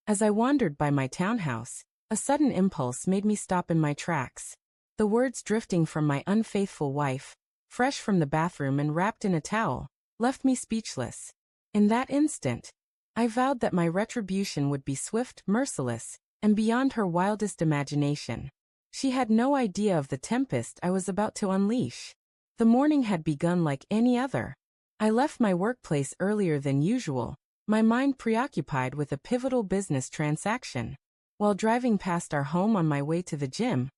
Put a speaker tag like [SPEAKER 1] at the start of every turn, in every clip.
[SPEAKER 1] As I wandered by my townhouse, a sudden impulse made me stop in my tracks. The words drifting from my unfaithful wife, fresh from the bathroom and wrapped in a towel, left me speechless. In that instant, I vowed that my retribution would be swift, merciless, and beyond her wildest imagination. She had no idea of the tempest I was about to unleash. The morning had begun like any other. I left my workplace earlier than usual, my mind preoccupied with a pivotal business transaction. While driving past our home on my way to the gym,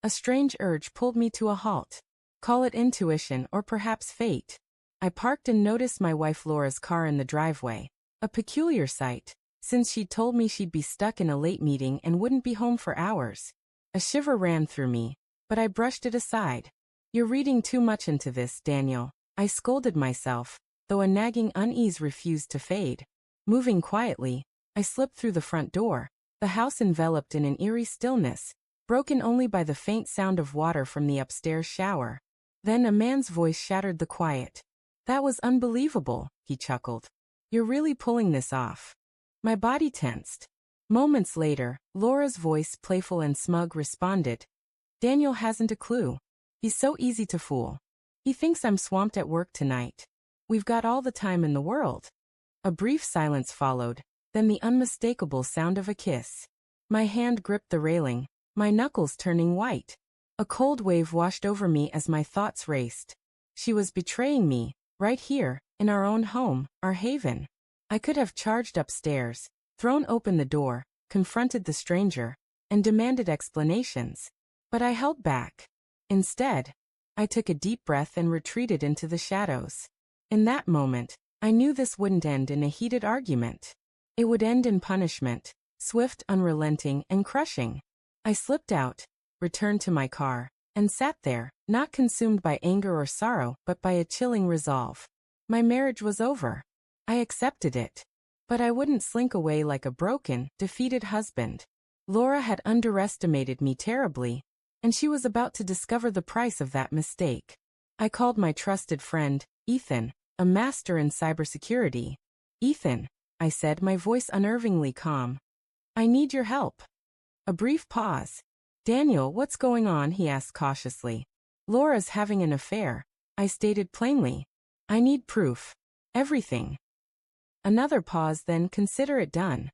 [SPEAKER 1] a strange urge pulled me to a halt. Call it intuition or perhaps fate. I parked and noticed my wife Laura's car in the driveway. A peculiar sight, since she'd told me she'd be stuck in a late meeting and wouldn't be home for hours. A shiver ran through me, but I brushed it aside. "You're reading too much into this, Daniel," I scolded myself, though a nagging unease refused to fade. Moving quietly, I slipped through the front door, the house enveloped in an eerie stillness, broken only by the faint sound of water from the upstairs shower. Then a man's voice shattered the quiet. "That was unbelievable," he chuckled. "You're really pulling this off." My body tensed. Moments later, Laura's voice, playful and smug, responded, "Daniel hasn't a clue. He's so easy to fool. He thinks I'm swamped at work tonight. We've got all the time in the world." A brief silence followed, then the unmistakable sound of a kiss. My hand gripped the railing, my knuckles turning white. A cold wave washed over me as my thoughts raced. She was betraying me, right here, in our own home, our haven. I could have charged upstairs, thrown open the door, confronted the stranger, and demanded explanations. But I held back. Instead, I took a deep breath and retreated into the shadows. In that moment, I knew this wouldn't end in a heated argument. It would end in punishment, swift, unrelenting, and crushing. I slipped out, returned to my car, and sat there, not consumed by anger or sorrow, but by a chilling resolve. My marriage was over. I accepted it. But I wouldn't slink away like a broken, defeated husband. Laura had underestimated me terribly, and she was about to discover the price of that mistake. I called my trusted friend, Ethan, a master in cybersecurity. "Ethan," I said, my voice unnervingly calm, "I need your help." A brief pause. "Daniel, what's going on?" he asked cautiously. "Laura's having an affair," I stated plainly. "I need proof. Everything." Another pause, then, "Consider it done."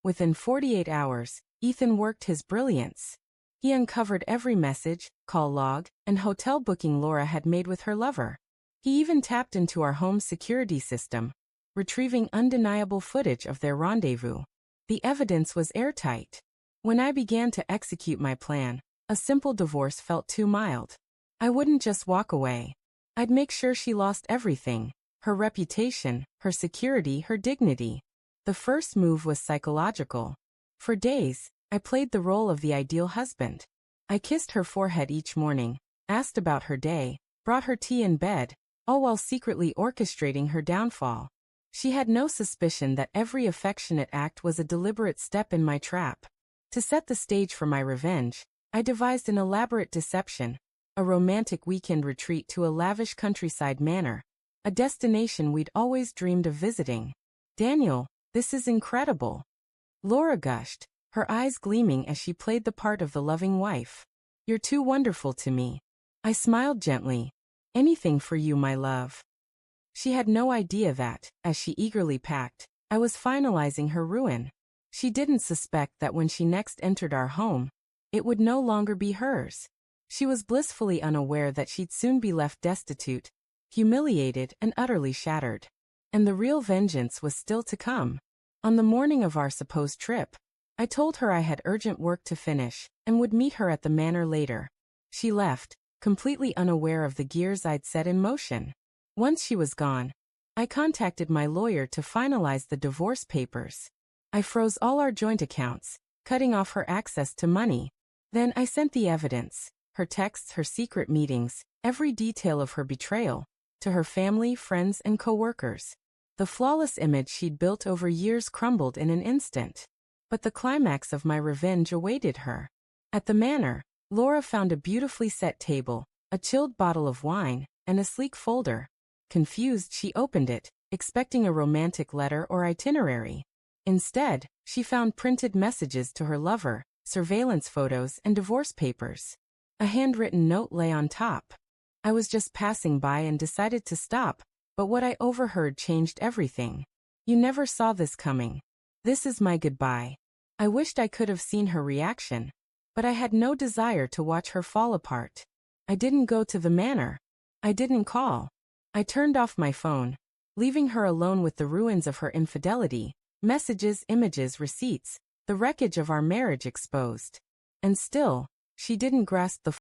[SPEAKER 1] Within 48 hours, Ethan worked his brilliance. He uncovered every message, call log, and hotel booking Laura had made with her lover. He even tapped into our home security system, retrieving undeniable footage of their rendezvous. The evidence was airtight. When I began to execute my plan, a simple divorce felt too mild. I wouldn't just walk away. I'd make sure she lost everything: her reputation, her security, her dignity. The first move was psychological. For days, I played the role of the ideal husband. I kissed her forehead each morning, asked about her day, brought her tea in bed, all while secretly orchestrating her downfall. She had no suspicion that every affectionate act was a deliberate step in my trap. To set the stage for my revenge, I devised an elaborate deception: a romantic weekend retreat to a lavish countryside manor, a destination we'd always dreamed of visiting. "Daniel, this is incredible," Laura gushed, her eyes gleaming as she played the part of the loving wife. "You're too wonderful to me." I smiled gently. "Anything for you, my love." She had no idea that, as she eagerly packed, I was finalizing her ruin. She didn't suspect that when she next entered our home, it would no longer be hers. She was blissfully unaware that she'd soon be left destitute, humiliated, and utterly shattered. And the real vengeance was still to come. On the morning of our supposed trip, I told her I had urgent work to finish, and would meet her at the manor later. She left, completely unaware of the gears I'd set in motion. Once she was gone, I contacted my lawyer to finalize the divorce papers. I froze all our joint accounts, cutting off her access to money. Then I sent the evidence, her texts, her secret meetings, every detail of her betrayal, to her family, friends, and co-workers. The flawless image she'd built over years crumbled in an instant. But the climax of my revenge awaited her. At the manor, Laura found a beautifully set table, a chilled bottle of wine, and a sleek folder. Confused, she opened it, expecting a romantic letter or itinerary. Instead, she found printed messages to her lover, surveillance photos, and divorce papers. A handwritten note lay on top. I was just passing by and decided to stop, but what I overheard changed everything. You never saw this coming. This is my goodbye. I wished I could have seen her reaction, but I had no desire to watch her fall apart. I didn't go to the manor. I didn't call. I turned off my phone, leaving her alone with the ruins of her infidelity, messages, images, receipts, the wreckage of our marriage exposed. And still, she didn't grasp the